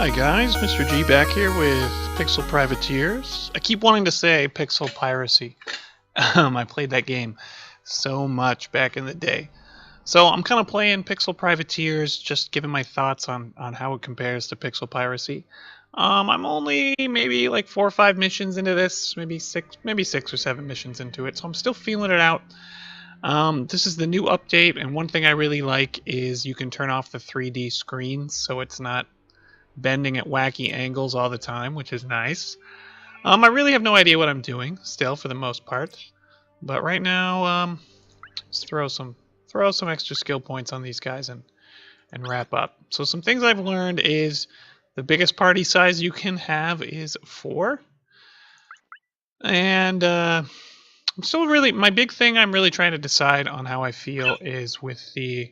Hi guys, Mr. G back here with Pixel Privateers. I keep wanting to say Pixel Piracy. I played that game so much back in the day. So I'm kind of playing Pixel Privateers, just giving my thoughts on how it compares to Pixel Piracy. I'm only maybe like 4 or 5 missions into this, maybe 6 or 7 missions into it, so I'm still feeling it out. This is the new update, and one thing I really like is you can turn off the 3D screens, so it's not bending at wacky angles all the time, which is nice. I really have no idea what I'm doing still for the most part, but right now let's throw some extra skill points on these guys and wrap up. So some things I've learned is the biggest party size you can have is 4, and I'm still really, my big thing I'm really trying to decide on how I feel is with the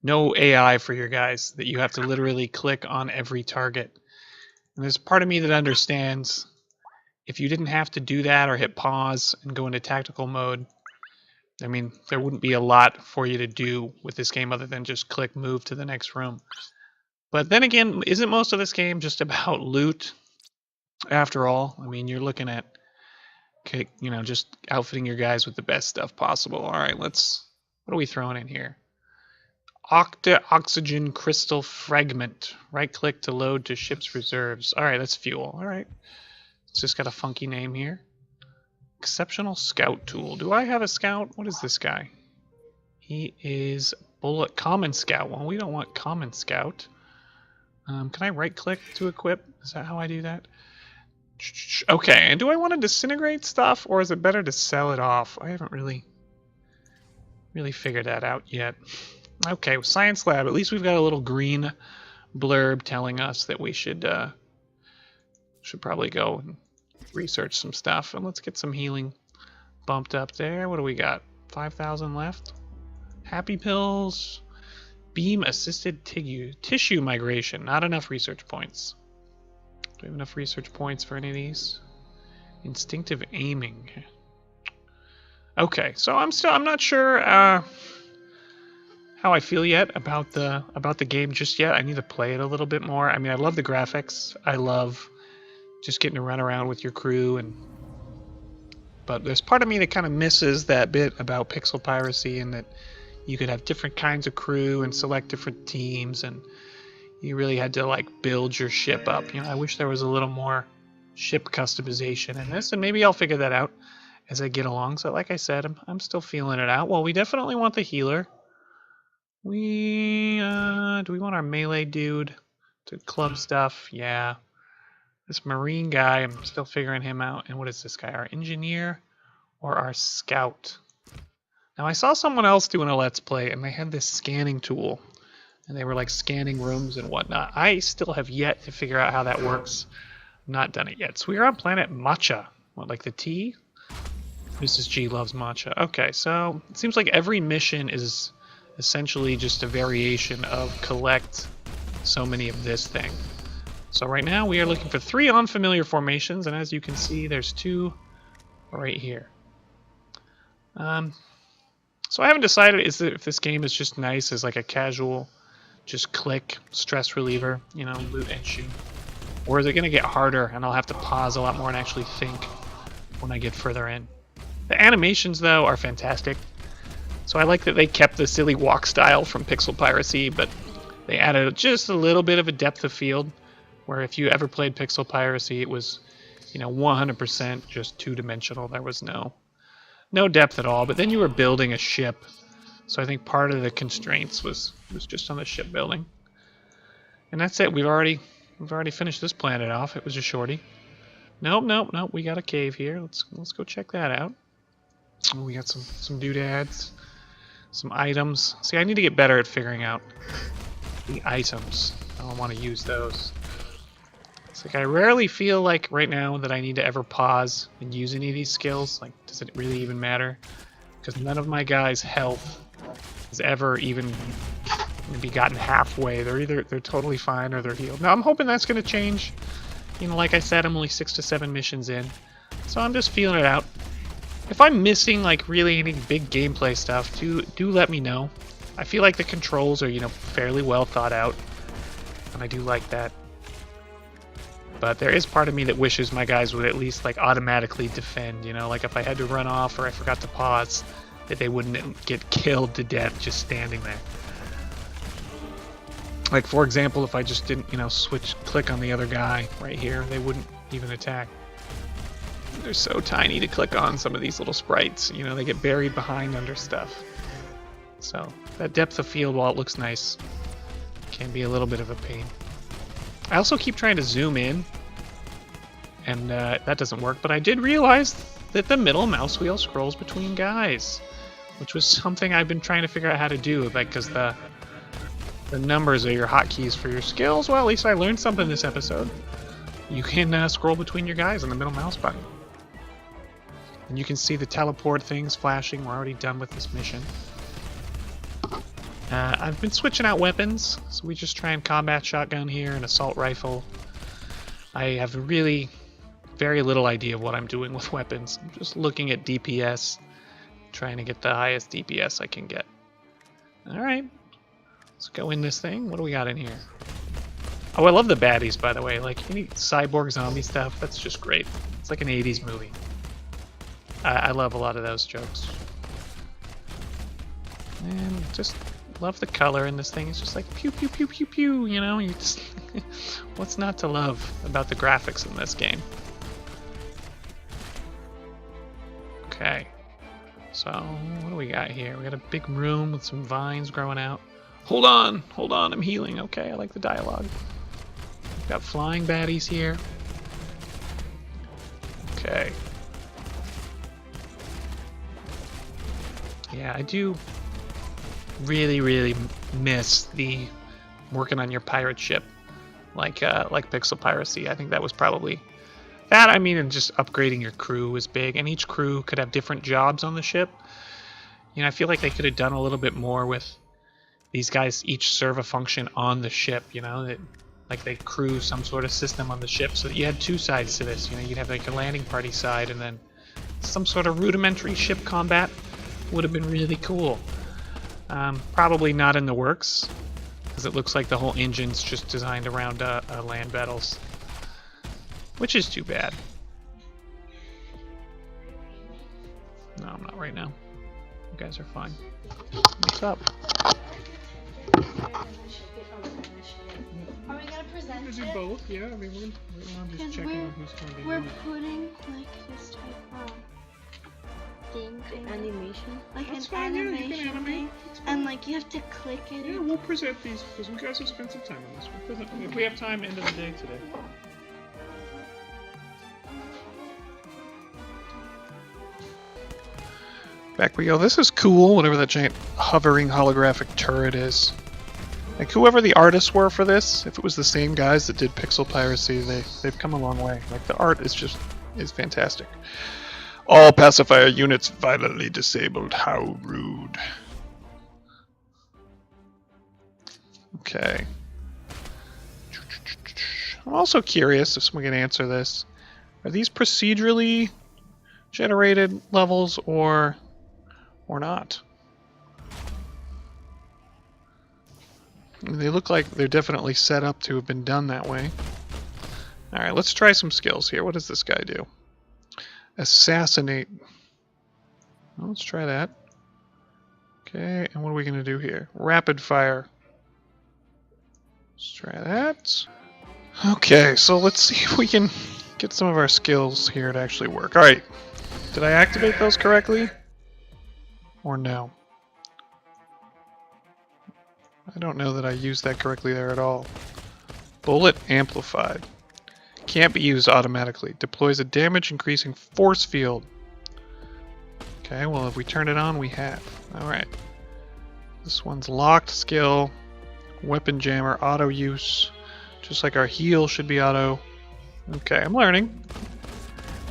no AI for your guys, that you have to literally click on every target. And there's part of me that understands if you didn't have to do that or hit pause and go into tactical mode, I mean, there wouldn't be a lot for you to do with this game other than just click move to the next room. But then again, isn't most of this game just about loot after all? I mean, you're looking at, you know, just outfitting your guys with the best stuff possible. All right, what are we throwing in here? Oxygen crystal fragment. Right click to load to ship's reserves. Alright, that's fuel. Alright. It's just got a funky name here. Exceptional scout tool. Do I have a scout? What is this guy? He is bullet common scout. Well, we don't want common scout. Can I right click to equip? Is that how I do that? Okay, and do I want to disintegrate stuff, or is it better to sell it off? I haven't really figured that out yet. Okay, science lab. At least we've got a little green blurb telling us that we should probably go and research some stuff. And let's get some healing bumped up there. What do we got? 5,000 left. Happy pills. Beam assisted tissue migration. Not enough research points. Do we have enough research points for any of these? Instinctive aiming. Okay, so I'm not sure how I feel yet about the game just yet. I need to play it a little bit more. I mean, I love the graphics. I love just getting to run around with your crew, but there's part of me that kind of misses that bit about Pixel Piracy, and that you could have different kinds of crew and select different teams, and you really had to like build your ship up. You know, I wish there was a little more ship customization in this, and maybe I'll figure that out as I get along. So like I said, I'm still feeling it out. Well, we definitely want the healer. Do we want our melee dude to club stuff? Yeah. This marine guy, I'm still figuring him out. And what is this guy? Our engineer or our scout? Now I saw someone else doing a let's play, and they had this scanning tool, and they were like scanning rooms and whatnot. I still have yet to figure out how that works. Not done it yet. So we're on planet Matcha. What, like the tea? Mrs. G loves matcha. Okay, so it seems like every mission is essentially just a variation of collect so many of this thing. So right now we are looking for 3 unfamiliar formations, and as you can see, there's 2 right here. So I haven't decided if this game is just nice as like a casual, just click stress reliever, you know, loot and shoot, or is it going to get harder and I'll have to pause a lot more and actually think when I get further in. The animations though are fantastic. So I like that they kept the silly walk style from Pixel Piracy, but they added just a little bit of a depth of field, where if you ever played Pixel Piracy, it was, you know, 100% just two-dimensional. There was no depth at all, but then you were building a ship. So I think part of the constraints was just on the shipbuilding. And that's it. We've already finished this planet off. It was a shorty. Nope. We got a cave here. Let's go check that out. Oh, we got some doodads. Some items. See, I need to get better at figuring out the items. I don't want to use those. It's like I rarely feel like right now that I need to ever pause and use any of these skills. Like, does it really even matter? Because none of my guys' health has ever even maybe gotten halfway. They're totally fine or they're healed. Now I'm hoping that's going to change. You know, like I said, I'm only 6 to 7 missions in, so I'm just feeling it out. If I'm missing like really any big gameplay stuff, do let me know. I feel like the controls are, you know, fairly well thought out, and I do like that. But there is part of me that wishes my guys would at least like automatically defend, you know, like if I had to run off or I forgot to pause, that they wouldn't get killed to death just standing there. Like for example, if I just didn't, you know, click on the other guy right here, they wouldn't even attack. They're so tiny to click on, some of these little sprites, you know, they get buried behind under stuff. So that depth of field, while it looks nice, can be a little bit of a pain. I also keep trying to zoom in, and that doesn't work, but I did realize that the middle mouse wheel scrolls between guys, which was something I've been trying to figure out how to do, like, because the numbers are your hotkeys for your skills. Well, at least I learned something this episode. You can scroll between your guys on the middle mouse button. And you can see the teleport things flashing. We're already done with this mission. I've been switching out weapons, so we just try and combat shotgun here and assault rifle. I have really very little idea of what I'm doing with weapons. I'm just looking at DPS, trying to get the highest DPS I can get. Alright, let's go in this thing. What do we got in here? Oh, I love the baddies, by the way. Like, any cyborg zombie stuff, that's just great. It's like an 80s movie. I love a lot of those jokes. And just love the color in this thing. It's just like pew pew pew pew pew, you know? You just what's not to love about the graphics in this game? Okay. So, what do we got here? We got a big room with some vines growing out. Hold on, I'm healing. Okay, I like the dialogue. We've got flying baddies here. Okay. Yeah, I do really miss the working on your pirate ship like Pixel Piracy. I think that was probably that. I mean, and just upgrading your crew is big, and each crew could have different jobs on the ship. You know, I feel like they could have done a little bit more with these guys each serve a function on the ship, you know, that like they crew some sort of system on the ship, so that you had two sides to this. You know, you'd have like a landing party side and then some sort of rudimentary ship combat. Would have been really cool. Probably not in the works, because it looks like the whole engine's just designed around land battles, which is too bad. No, I'm not right now. You guys are fine. What's up? Are we gonna present We're gonna do both, yeah. I mean, we're just checking on who's going to be we're doing it. putting like this type of thing, Animation. like That's an fine, yeah, you can animation animate. thing, That's and fine. like you have to click it. Yeah, we'll present these because we guys have spent some time on this. We'll present, if we have time, end of the day today. Back we go. This is cool, whatever that giant hovering holographic turret is. Like, whoever the artists were for this, if it was the same guys that did Pixel Piracy, they've come a long way. Like, the art is fantastic. All pacifier units violently disabled. How rude. Okay. I'm also curious if someone can answer this. Are these procedurally generated levels or not? They look like they're definitely set up to have been done that way. Alright, let's try some skills here. What does this guy do? Assassinate. Well, let's try that. Okay, and what are we going to do here? Rapid fire. Let's try that. Okay, so let's see if we can get some of our skills here to actually work. Alright, did I activate those correctly? Or no? I don't know that I used that correctly there at all. Bullet amplified. Can't be used automatically. Deploys a damage increasing force field. Okay, well if we turn it on, we have. Alright. This one's locked skill. Weapon jammer, auto use. Just like our heal should be auto. Okay, I'm learning.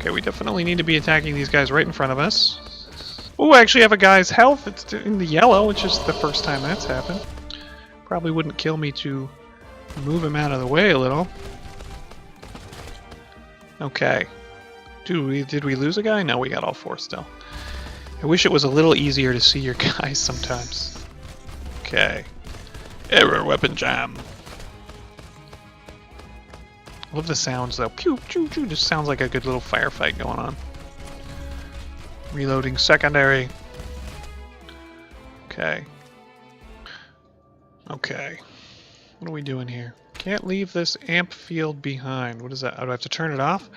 Okay, we definitely need to be attacking these guys right in front of us. Oh, I actually have a guy's health. It's in the yellow, which is the first time that's happened. Probably wouldn't kill me to move him out of the way a little. Okay. Did we lose a guy? No, we got all four still. I wish it was a little easier to see your guys sometimes. Okay. Error weapon jam. I love the sounds though. Pew, choo, choo. Just sounds like a good little firefight going on. Reloading secondary. Okay. Okay. What are we doing here? Can't leave this amp field behind. What is that? Oh, do I have to turn it off?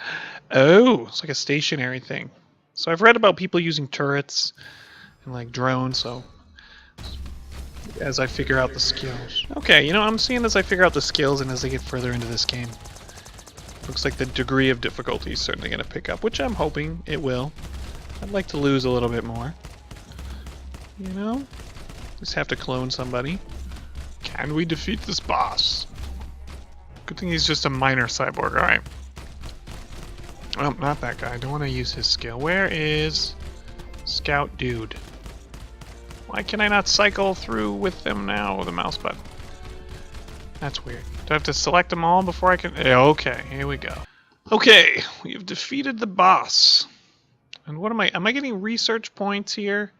Oh, it's like a stationary thing. So I've read about people using turrets and like drones, so as I figure out the skills. Okay, you know, I'm seeing as I figure out the skills and as I get further into this game. Looks like the degree of difficulty is certainly going to pick up, which I'm hoping it will. I'd like to lose a little bit more. You know? Just have to clone somebody. Can we defeat this boss? Good thing he's just a minor cyborg, alright. Oh, not that guy. I don't want to use his skill. Where is Scout Dude? Why can I not cycle through with them now with a mouse button? That's weird. Do I have to select them all before I can... Okay, here we go. Okay, we have defeated the boss. And what am I getting research points here?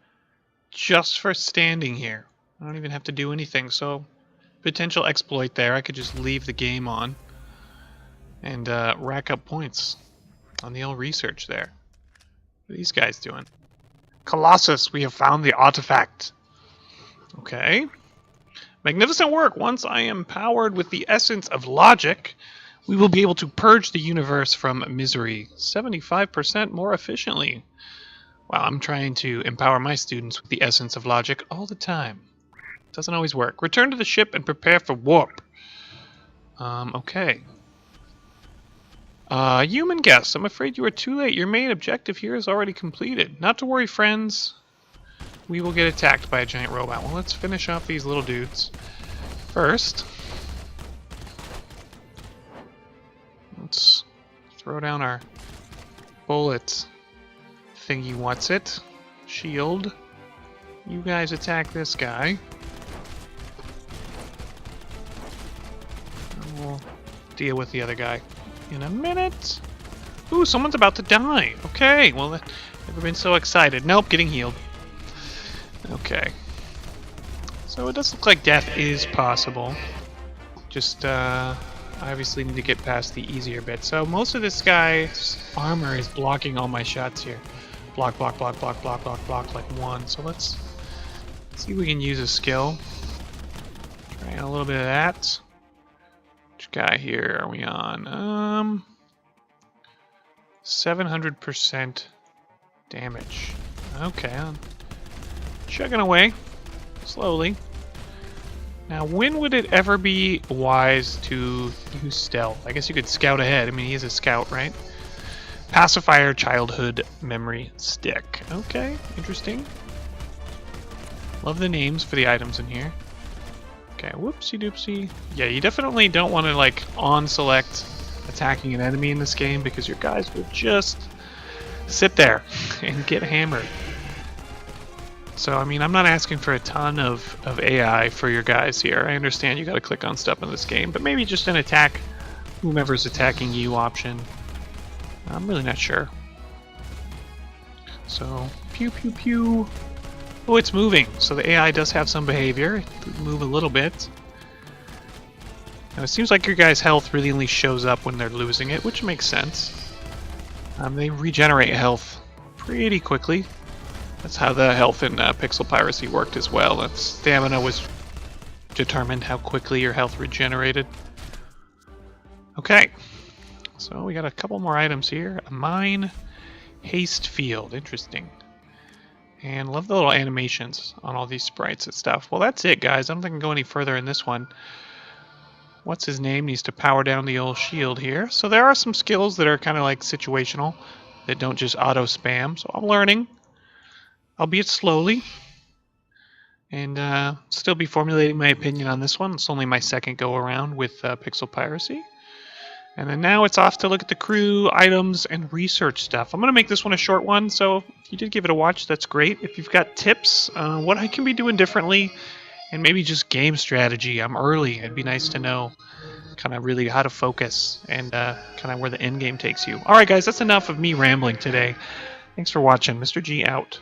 Just for standing here. I don't even have to do anything, so... Potential exploit there. I could just leave the game on. And rack up points on the old research there. What are these guys doing? Colossus, we have found the artifact. Okay. Magnificent work. Once I am powered with the essence of logic, we will be able to purge the universe from misery 75% more efficiently. Wow, I'm trying to empower my students with the essence of logic all the time. Doesn't always work. Return to the ship and prepare for warp. Okay. Human guest, I'm afraid you are too late. Your main objective here is already completed. Not to worry, friends. We will get attacked by a giant robot. Well, let's finish off these little dudes. First, let's throw down our bullet thingy what's it. Shield. You guys attack this guy. And we'll deal with the other guy in a minute. Ooh, someone's about to die. Okay, well, never been so excited. Nope, getting healed. Okay. So it does look like death is possible. Just, I obviously need to get past the easier bit. So most of this guy's armor is blocking all my shots here. Block, block, block, block, block, block, block, like one. So let's see if we can use a skill. Try a little bit of that. Which guy here are we on? 700% damage. Okay, I'm chugging away slowly. Now, when would it ever be wise to use stealth? I guess you could scout ahead. I mean, he is a scout, right? Pacifier childhood memory stick. Okay, interesting. Love the names for the items in here. Okay, whoopsie doopsie. Yeah, you definitely don't want to like on select attacking an enemy in this game because your guys will just sit there and get hammered. So, I mean, I'm not asking for a ton of AI for your guys here. I understand you got to click on stuff in this game, but maybe just an attack whomever's attacking you option. I'm really not sure. So, pew pew pew. Oh, it's moving. So the AI does have some behavior. It move a little bit. Now, it seems like your guy's health really only shows up when they're losing it, which makes sense. They regenerate health pretty quickly. That's how the health in Pixel Piracy worked as well. That stamina was determined how quickly your health regenerated. Okay, so we got a couple more items here. A mine haste field, interesting. And love the little animations on all these sprites and stuff. Well, that's it, guys. I don't think I can go any further in this one. What's his name needs to power down the old shield here. So there are some skills that are kind of like situational that don't just auto spam. So I'm learning, albeit slowly, and still be formulating my opinion on this one. It's only my second go around with Pixel Piracy. And then now it's off to look at the crew, items, and research stuff. I'm going to make this one a short one, so if you did give it a watch, that's great. If you've got tips, what I can be doing differently, and maybe just game strategy, I'm early. It'd be nice to know kind of really how to focus and kind of where the end game takes you. All right, guys, that's enough of me rambling today. Thanks for watching. Mr. G out.